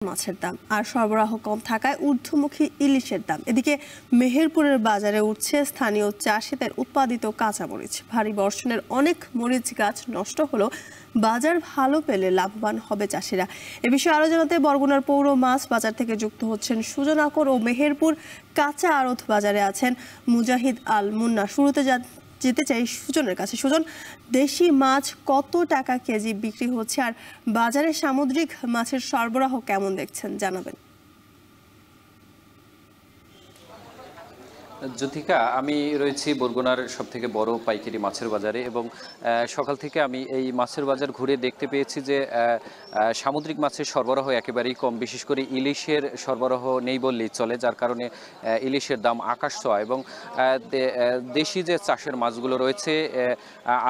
মাছের দাম আর সরবরাহ কম থাকায় ঊর্ধ্বমুখী ইলিশের দাম। এদিকে মেহেরপুরের বাজারে উঠছে স্থানীয় চাষিদের উৎপাদিত কাঁচামরিচ। ভারী বর্ষণের অনেক মরিচ গাছ নষ্ট হলেও বাজার ভালো পেলে লাভবান হবে চাষিরা। এ বিষয়ে আরো জানাতে বরগুনার পৌর মাছ বাজার থেকে যুক্ত হচ্ছেন সুজন আকর ও মেহেরপুর কাঁচা আড়ত বাজারে আছেন মুজাহিদ আল মুন্না। শুরুতে যেতে চাই সুজনের কাছে। সুজন, দেশি মাছ কত টাকা কেজি বিক্রি হচ্ছে আর বাজারে সামুদ্রিক মাছের সরবরাহ কেমন দেখছেন জানাবেন। জ্যোতিকা, আমি রয়েছি বরগুনার সবথেকে বড় পাইকারি মাছের বাজারে এবং সকাল থেকে আমি এই মাছের বাজার ঘুরে দেখতে পেয়েছি যে সামুদ্রিক মাছের সরবরাহ একেবারেই কম। বিশেষ করে ইলিশের সরবরাহ নেই বললেই চলে, যার কারণে ইলিশের দাম আকাশ ছোঁয়া। এবং দেশি যে চাষের মাছগুলো রয়েছে,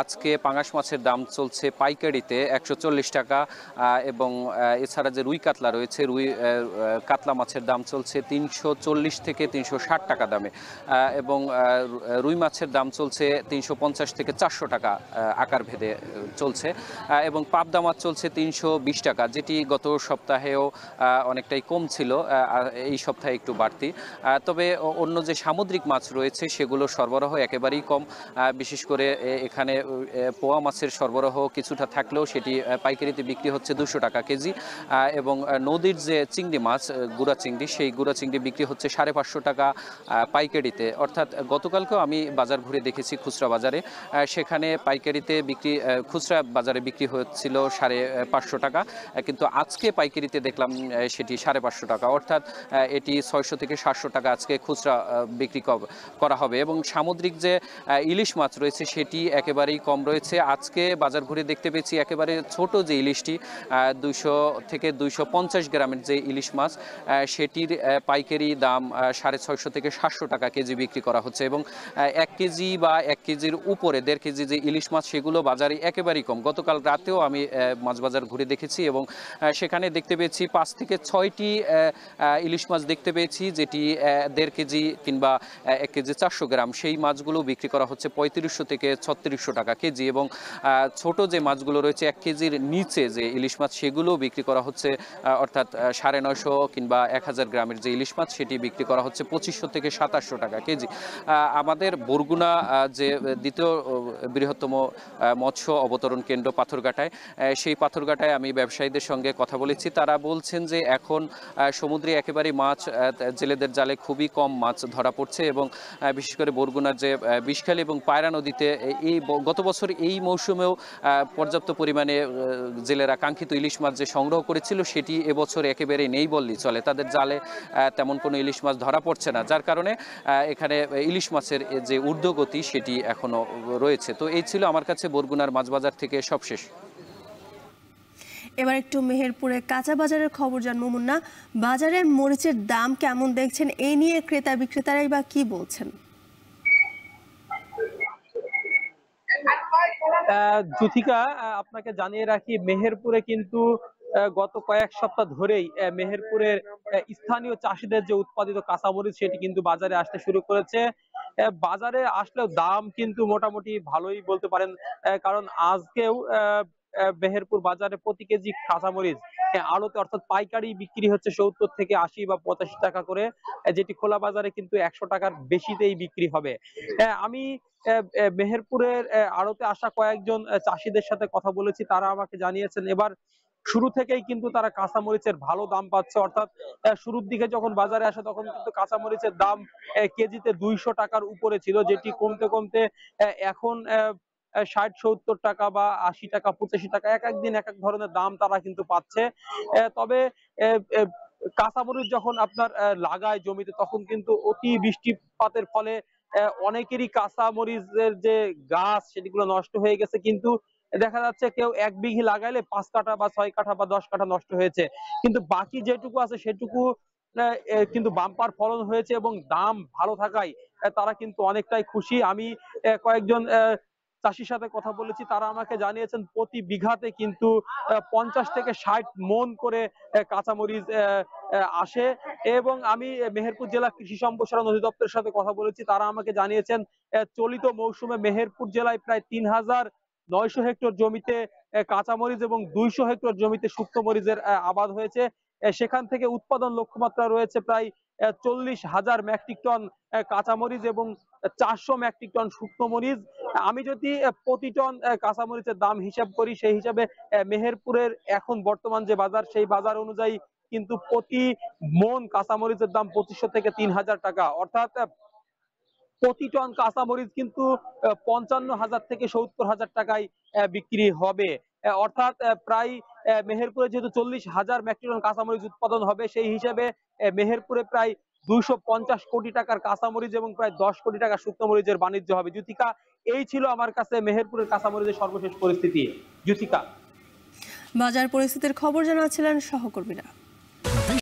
আজকে পাঙাশ মাছের দাম চলছে পাইকারিতে 140 টাকা এবং এছাড়া যে রুই কাতলা রয়েছে, কাতলা মাছের দাম চলছে 340 থেকে 360 টাকা দামে এবং রুই মাছের দাম চলছে 350 থেকে 400 টাকা আকার ভেদে চলছে এবং পাবদা মাছ চলছে 320 টাকা, যেটি গত সপ্তাহেও অনেকটাই কম ছিল, এই সপ্তাহে একটু বাড়তি। তবে অন্য যে সামুদ্রিক মাছ রয়েছে সেগুলো সরবরাহ একেবারেই কম। বিশেষ করে এখানে পোয়া মাছের সরবরাহ কিছুটা থাকলেও সেটি পাইকারিতে বিক্রি হচ্ছে 200 টাকা কেজি এবং নদীর যে চিংড়ি মাছ, গুড়া চিংড়ি, সেই গুড়া চিংড়ি বিক্রি হচ্ছে 550 টাকা পাইকারিতে। অর্থাৎ গতকালকেও আমি বাজার ঘুরে দেখেছি খুচরা বাজারে, সেখানে পাইকারিতে খুচরা বাজারে বিক্রি হচ্ছিল 550 টাকা, কিন্তু আজকে পাইকারিতে দেখলাম সেটি 550 টাকা। অর্থাৎ এটি 600 থেকে 700 টাকা আজকে খুচরা বিক্রি করা হবে। এবং সামুদ্রিক যে ইলিশ মাছ রয়েছে সেটি একেবারেই কম রয়েছে। আজকে বাজার ঘুরে দেখতে পেয়েছি একেবারে ছোট যে ইলিশটি 200 থেকে 250 গ্রামের যে ইলিশ মাছ, সেটির পাইকারি দাম 650 থেকে 700 টাকা কেজি বিক্রি করা হচ্ছে এবং 1 কেজি বা 1 কেজির উপরে 1.5 কেজি যে ইলিশ মাছ সেগুলো বাজারে একেবারেই কম। গতকাল রাতেও আমি মাছ বাজার ঘুরে দেখেছি এবং সেখানে দেখতে পেয়েছি 5 থেকে 6টি ইলিশ মাছ দেখতে পেয়েছি, যেটি 1.5 কেজি কিংবা 1 কেজি 400 গ্রাম, সেই মাছগুলো বিক্রি করা হচ্ছে 3500 থেকে 3600 টাকা কেজি এবং ছোট যে মাছগুলো রয়েছে 1 কেজির নিচে যে ইলিশ মাছ সেগুলো বিক্রি করা হচ্ছে, অর্থাৎ 950 কিংবা 1000 গ্রামের যে ইলিশ মাছ সেটি বিক্রি করা হচ্ছে 2500 থেকে 2700 টাকা কেজি। আমাদের বরগুনা যে দ্বিতীয় বৃহত্তম মৎস্য অবতরণ কেন্দ্র পাথরঘাটায়, সেই পাথরঘাটায় আমি ব্যবসায়ীদের সঙ্গে কথা বলেছি। তারা বলছেন যে এখন সমুদ্রে একেবারে মাছ, জেলেদের জালে খুবই কম মাছ ধরা পড়ছে এবং বিশেষ করে বরগুনার যে বিষখালী এবং পায়রা নদীতে গত বছর এই মৌসুমেও পর্যাপ্ত পরিমাণে জেলেরা কাঙ্ক্ষিত ইলিশ মাছ যে সংগ্রহ করেছিল সেটি এবছর একেবারে নেই বললেই চলে। তাদের জালে তেমন কোনো ইলিশ মাছ ধরা পড়ছে না, যার কারণে এখানে ইলিশ মাছের যে ঊর্ধ্বগতি সেটি এখনো রয়েছে। তো এই ছিল আমার কাছে বরগুনার মাছ বাজার থেকে সবশেষ। এবার একটু মেহেরপুরে কাঁচা বাজারের খবর জানবো মুন্না। বাজারে মরিচের দাম কেমন দেখছেন, এই নিয়ে ক্রেতা বিক্রেতারাই বা কি বলছেন? জ্যোতিকা, আপনাকে জানিয়ে রাখি, মেহেরপুরে কিন্তু গত কয়েক সপ্তাহ ধরেই মেহেরপুরের স্থানীয় চাষিদের যে উৎপাদিত কাঁচামরিচ সেটি কিন্তু বাজারে আসতে শুরু করেছে। বাজারে আসলেও দাম কিন্তু মোটামুটি ভালোই বলতে পারেন, কারণ আজকেও মেহেরপুর বাজারে প্রতি কেজি কাঁচামরিচ আড়তে অর্থাৎ পাইকারি বিক্রি হচ্ছে 70 থেকে 80 বা 85 টাকা করে, যেটি খোলা বাজারে কিন্তু 100 টাকার বেশিতেই বিক্রি হবে। আমি মেহেরপুরের আড়তে আসা কয়েকজন চাষিদের সাথে কথা বলেছি, তারা আমাকে জানিয়েছেন এবার শুরু থেকেই কিন্তু তারা কাঁচামরিচের ভালো দাম পাচ্ছে। অর্থাৎ শুরুর দিকে যখন বাজারে আসে তখন কিন্তু কাঁচামরিচের দাম কেজিতে 200 টাকার উপরে ছিল, যেটি কমতে কমতে এখন 60-70 টাকা বা 80 টাকা 85 টাকা, এক একদিন এক এক ধরনের দাম তারা কিন্তু পাচ্ছে। তবে কাঁচামরিচ যখন আপনার লাগায় জমিতে তখন কিন্তু অতি বৃষ্টিপাতের ফলে অনেকেরই কাঁচামরিচের যে গাছ সেগুলো নষ্ট হয়ে গেছে, কিন্তু দেখা যাচ্ছে কেউ 1 বিঘি লাগাইলে 5 কাঠা বা 6 কাঠা বা 10 কাঠা নষ্ট হয়েছে, কিন্তু বাকি যেটুকু আছে সেটুকু কিন্তু বাম্পার ফলন হয়েছে এবং দাম ভালো থাকায় তারা কিন্তু অনেকটাই খুশি। আমি কয়েকজন চাষির সাথে কথা বলেছি, তারা আমাকে জানিয়েছেন প্রতি বিঘাতে কিন্তু 50 থেকে 60 মন করে কাঁচামরিচ আসে। এবং আমি মেহেরপুর জেলা কৃষি সম্প্রসারণ অধিদপ্তরের সাথে কথা বলেছি, তারা আমাকে জানিয়েছেন চলিত মৌসুমে মেহেরপুর জেলায় প্রায় 3900 হেক্টর জমিতে কাঁচামরিচ এবং 200 হেক্টর জমিতে শুকনো মরিচের আবাদ হয়েছে। সেখান থেকে উৎপাদন লক্ষ্যমাত্রা রয়েছে প্রায় 40,000 মেট্রিক টন কাঁচামরিচ এবং 400 মেট্রিক টন শুকনো মরিচ। আমি যদি প্রতি টন কাঁচামরিচের দাম হিসাব করি, সেই হিসাবে মেহেরপুরের এখন বর্তমান যে বাজার, সেই বাজার অনুযায়ী কিন্তু প্রতি মন কাঁচামরিচের দাম 2500 থেকে 3000 টাকা, অর্থাৎ প্রতি টন কাঁচামরিচ কিন্তু 55,000 থেকে 70,000 টাকায় বিক্রি হবে। অর্থাৎ প্রায় মেহেরপুরে যেহেতু 40,000 মেট্রিক টন কাঁচামরিচ উৎপাদন হবে, সেই হিসাবে মেহেরপুরে প্রায় 250 কোটি টাকার কাঁচামরিচ এবং প্রায় 10 কোটি টাকা শুকনো মরিচের বাণিজ্য হবে। জ্যোতিকা, এই ছিল আমার কাছে মেহেরপুরের কাঁচামরিচের সর্বশেষ পরিস্থিতি। জ্যোতিকা, বাজার পরিস্থিতির খবর জানাচ্ছিলেন সহকর্মীরা।